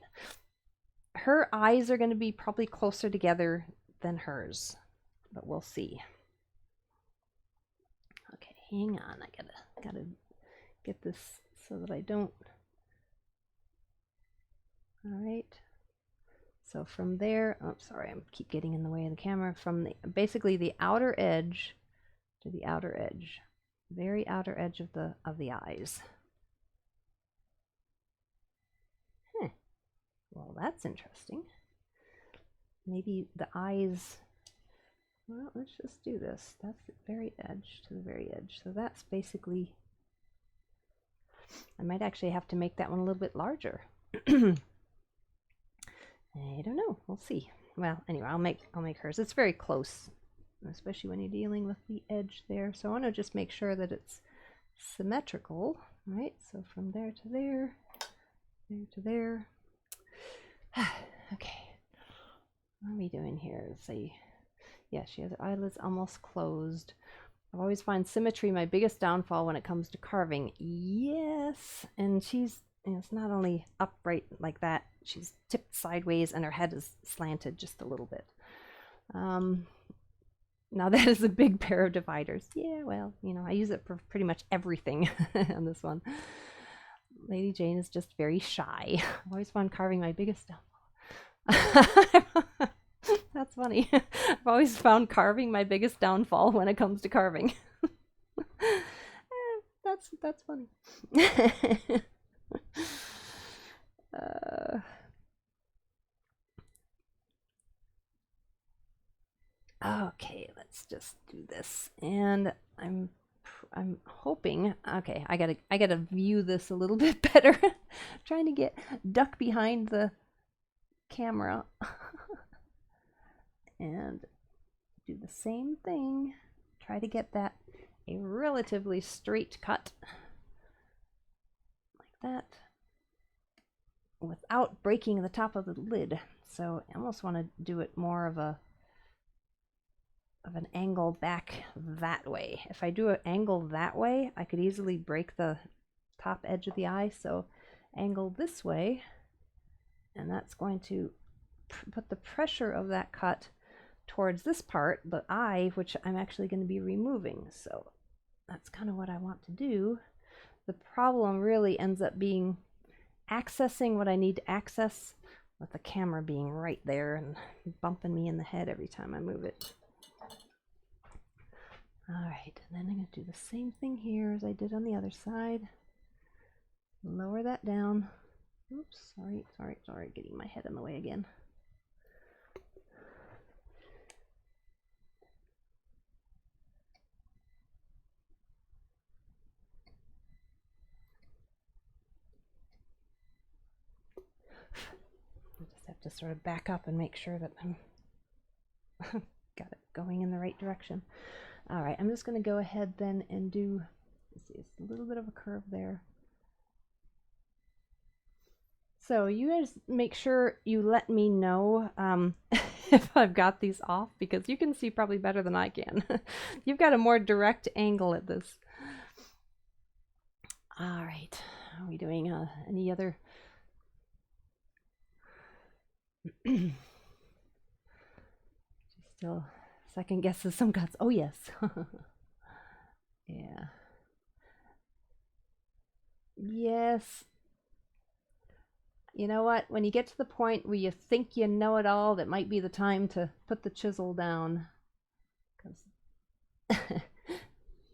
her eyes are going to be probably closer together than hers, but we'll see. Okay, hang on, I gotta get this so that I don't. All right, so from there, oh sorry, I keep getting in the way of the camera, from basically the outer edge to the outer edge, very outer edge of the eyes. Well, that's interesting. Maybe the eyes, well, let's just do this. That's the very edge to the very edge. So that's basically, I might actually have to make that one a little bit larger. I don't know. We'll see. Well, anyway, I'll make hers. It's very close, especially when you're dealing with the edge there. So I want to just make sure that it's symmetrical, right? So from there to there, there to there. Okay, what are we doing here? Let's see. Yeah, she has her eyelids almost closed. I've always found symmetry my biggest downfall when it comes to carving. Yes, and she's, you know, it's not only upright like that, she's tipped sideways and her head is slanted just a little bit. Now that is a big pair of dividers. Yeah, well, you know, I use it for pretty much everything on this one. Lady Jane is just very shy. I've always found carving my biggest downfall. That's funny. I've always found carving my biggest downfall when it comes to carving. That's funny. Okay, let's just do this. And I'm hoping, okay, I gotta view this a little bit better. Trying to duck behind the camera and do the same thing. Try to get that a relatively straight cut like that without breaking the top of the lid. So I almost want to do it more of an angle back that way. If I do an angle that way, I could easily break the top edge of the eye. So angle this way, and that's going to put the pressure of that cut towards this part, the eye, which I'm actually going to be removing. So that's kind of what I want to do. The problem really ends up being accessing what I need to access with the camera being right there and bumping me in the head every time I move it. All right, and then I'm going to do the same thing here as I did on the other side. Lower that down. Oops, sorry, getting my head in the way again. I just have to sort of back up and make sure that I'm got it going in the right direction. All right, I'm just going to go ahead then and do, let's see, it's a little bit of a curve there. So you guys make sure you let me know if I've got these off, because you can see probably better than I can. You've got a more direct angle at this. All right, are we doing any other? Still second guesses some cuts. Oh yes. Yeah. Yes. You know what? When you get to the point where you think you know it all, that might be the time to put the chisel down. Because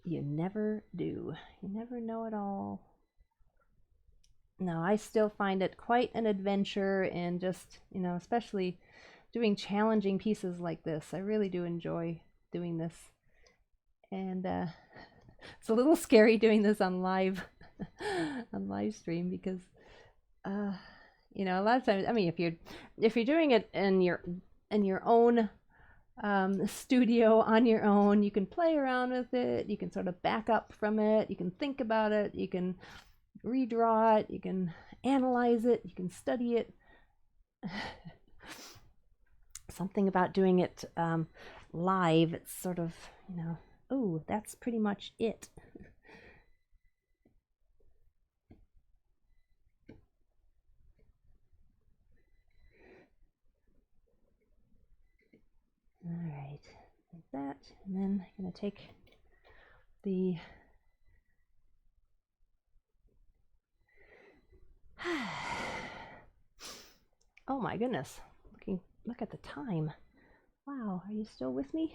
You never do. You never know it all. No, I still find it quite an adventure, and just, especially doing challenging pieces like this. I really do enjoy doing this. And it's a little scary doing this on live on live stream because a lot of times, I mean, if you're doing it in your own studio on your own, you can play around with it, you can sort of back up from it, you can think about it, you can redraw it, you can analyze it, you can study it. Something about doing it live, it's sort of, oh, that's pretty much it. All right, like that, and then I'm going to take the oh my goodness, look at the time. Wow, are you still with me?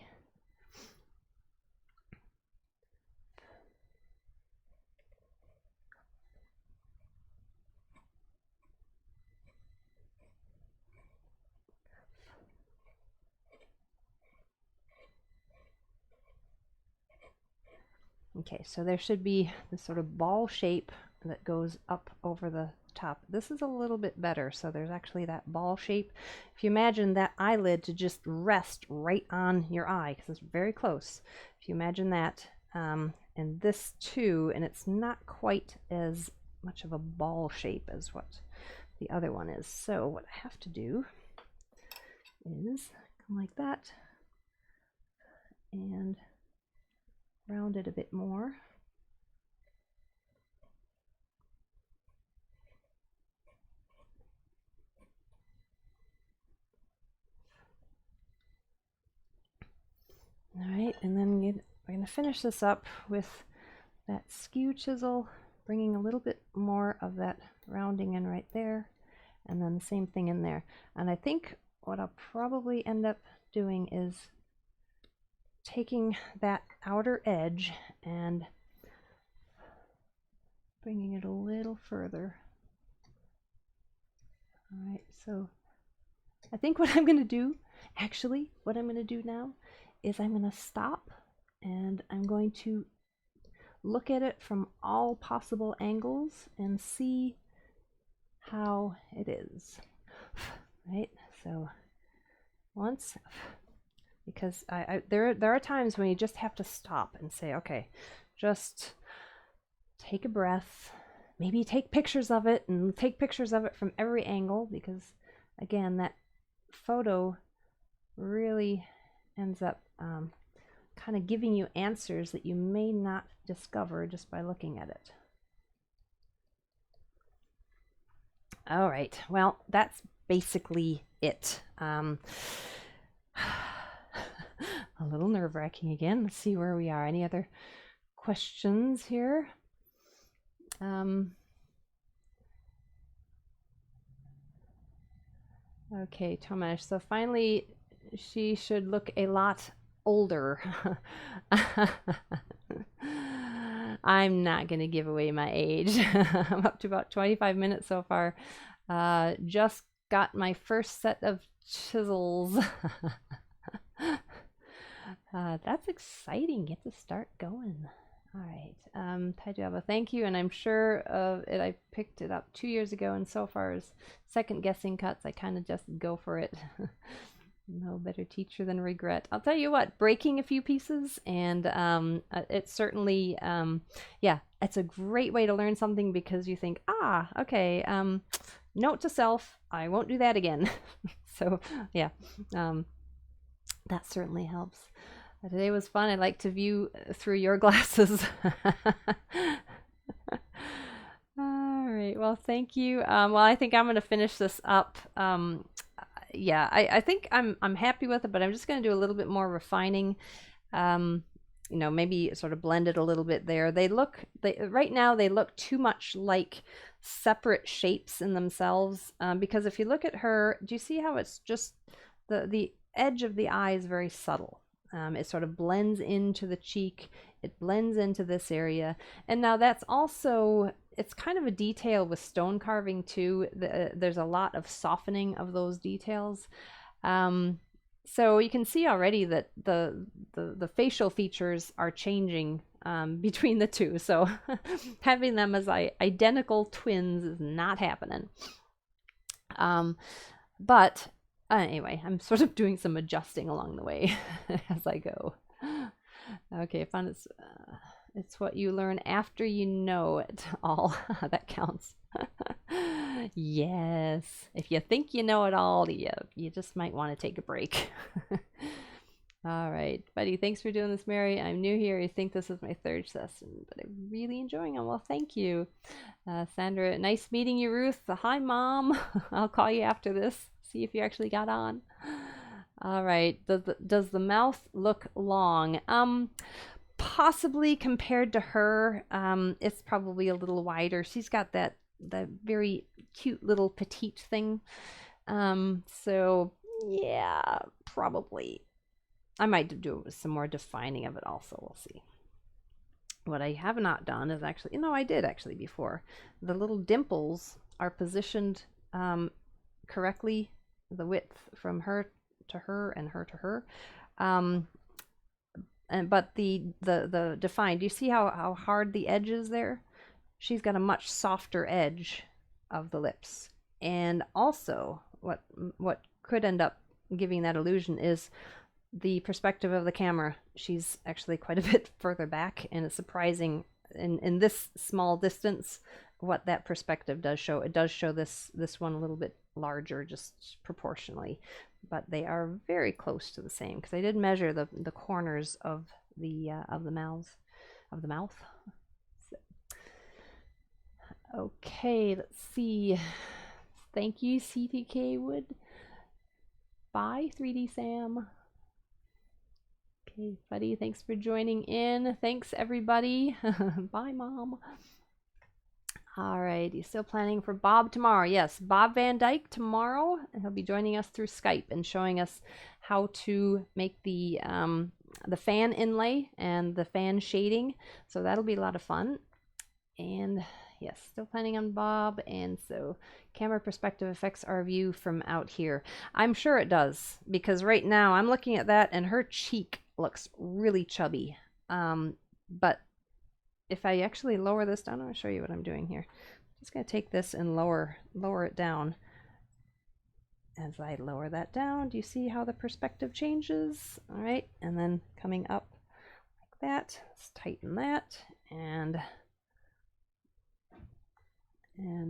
Okay, so there should be this sort of ball shape that goes up over the top. This is a little bit better, so there's actually that ball shape. If you imagine that eyelid to just rest right on your eye, because it's very close. If you imagine that, and this too, and it's not quite as much of a ball shape as what the other one is. So what I have to do is come like that and round it a bit more. All right, and then we're going to finish this up with that skew chisel, bringing a little bit more of that rounding in right there, and then the same thing in there. And I think what I'll probably end up doing is taking that outer edge and bringing it a little further. All right, so I think what I'm going to do, actually, what I'm going to do now is I'm going to stop and I'm going to look at it from all possible angles and see how it is. Right, so once, because there are times when you just have to stop and say, okay, just take a breath, maybe take pictures of it and take pictures of it from every angle, because again, that photo really ends up kind of giving you answers that you may not discover just by looking at it. All right, well, that's basically it. A little nerve-wracking again. Let's see where we are. Any other questions here? Okay, Tomasz. So finally, she should look a lot older. I'm not going to give away my age. I'm up to about 25 minutes so far. Just got my first set of chisels. That's exciting. Get to start going. All right. Taijaba, thank you. And I'm sure I picked it up 2 years ago, and so far as second guessing cuts, I kind of just go for it. No better teacher than regret. I'll tell you what, breaking a few pieces, and it's certainly, yeah, it's a great way to learn something, because you think, okay, note to self, I won't do that again. So, yeah, that certainly helps. Today was fun. I like to view through your glasses. All right, well, thank you. Well, I think I'm going to finish this up. Yeah, I think I'm happy with it, but I'm just going to do a little bit more refining. Maybe sort of blend it a little bit there. Right now they look too much like separate shapes in themselves, because if you look at her, do you see how it's just the edge of the eye is very subtle? It sort of blends into the cheek, It blends into this area. And now that's also, it's kind of a detail with stone carving too. There's a lot of softening of those details. So you can see already that the facial features are changing between the two. So having them as identical twins is not happening. But anyway, I'm sort of doing some adjusting along the way as I go. Okay, fun. It's what you learn after you know it all. That counts. Yes. If you think you know it all, you just might want to take a break. All right, buddy, thanks for doing this, Mary. I'm new here. I think this is my third session, but I'm really enjoying them. Well, thank you. Sandra, nice meeting you, Ruth. Hi, Mom. I'll call you after this. See if you actually got on. All right, does the mouth look long? Possibly compared to her. It's probably a little wider. She's got that very cute little petite thing. So yeah, probably. I might do some more defining of it also. We'll see. What I have not done is actually, I did actually before. The little dimples are positioned correctly, the width from her to her and her to her. But the defined, do you see how hard the edge is there? She's got a much softer edge of the lips. And also, what could end up giving that illusion is the perspective of the camera. She's actually quite a bit further back, and it's surprising in this small distance what that perspective does show. It does show this one a little bit larger, just proportionally, but they are very close to the same, because I did measure the corners of the mouth. So, okay, let's see. Thank you, CTK Wood. Bye, 3D Sam. Okay, buddy, thanks for joining in. Thanks, everybody. Bye, Mom. All right, you still planning for Bob tomorrow? Yes, Bob Van Dyke tomorrow. He'll be joining us through Skype and showing us how to make the fan inlay and the fan shading. So that'll be a lot of fun. And yes, still planning on Bob. And so camera perspective affects our view from out here. I'm sure it does, because right now I'm looking at that and her cheek looks really chubby. But if I actually lower this down, I'll show you what I'm doing here. I'm just going to take this and lower it down. As I lower that down, do you see how the perspective changes? All right, and then coming up like that. Let's tighten that and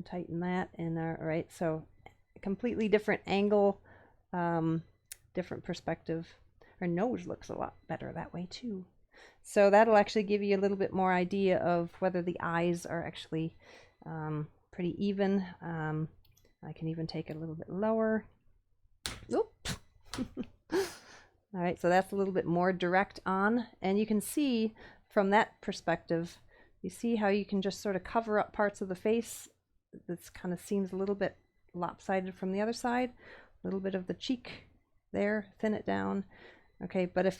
tighten that. And all right, so completely different angle, different perspective. Her nose looks a lot better that way too. So that'll actually give you a little bit more idea of whether the eyes are actually pretty even. I can even take it a little bit lower. Oop. All right, so that's a little bit more direct on. And you can see from that perspective, you see how you can just sort of cover up parts of the face. This kind of seems a little bit lopsided from the other side. A little bit of the cheek there, thin it down. Okay, but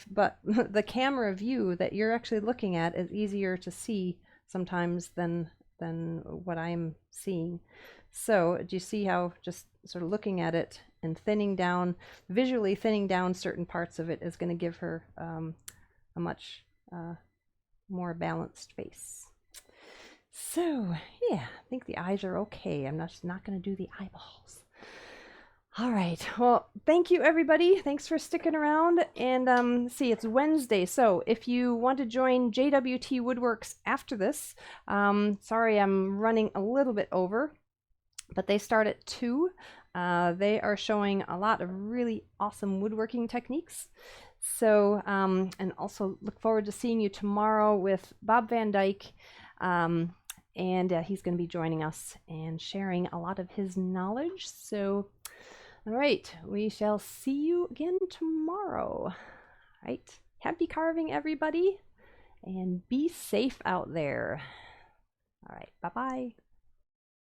the camera view that you're actually looking at is easier to see sometimes than what I'm seeing. So do you see how just sort of looking at it and visually thinning down certain parts of it is going to give her a much more balanced face. So yeah, I think the eyes are okay. I'm not going to do the eyeballs. All right. Well, thank you, everybody. Thanks for sticking around. And see, it's Wednesday. So if you want to join JWT Woodworks after this, sorry, I'm running a little bit over, but they start at 2. They are showing a lot of really awesome woodworking techniques. So, and also look forward to seeing you tomorrow with Bob Van Dyke. And he's going to be joining us and sharing a lot of his knowledge. So, all right, we shall see you again tomorrow. All right, happy carving, everybody, and be safe out there. All right, bye-bye.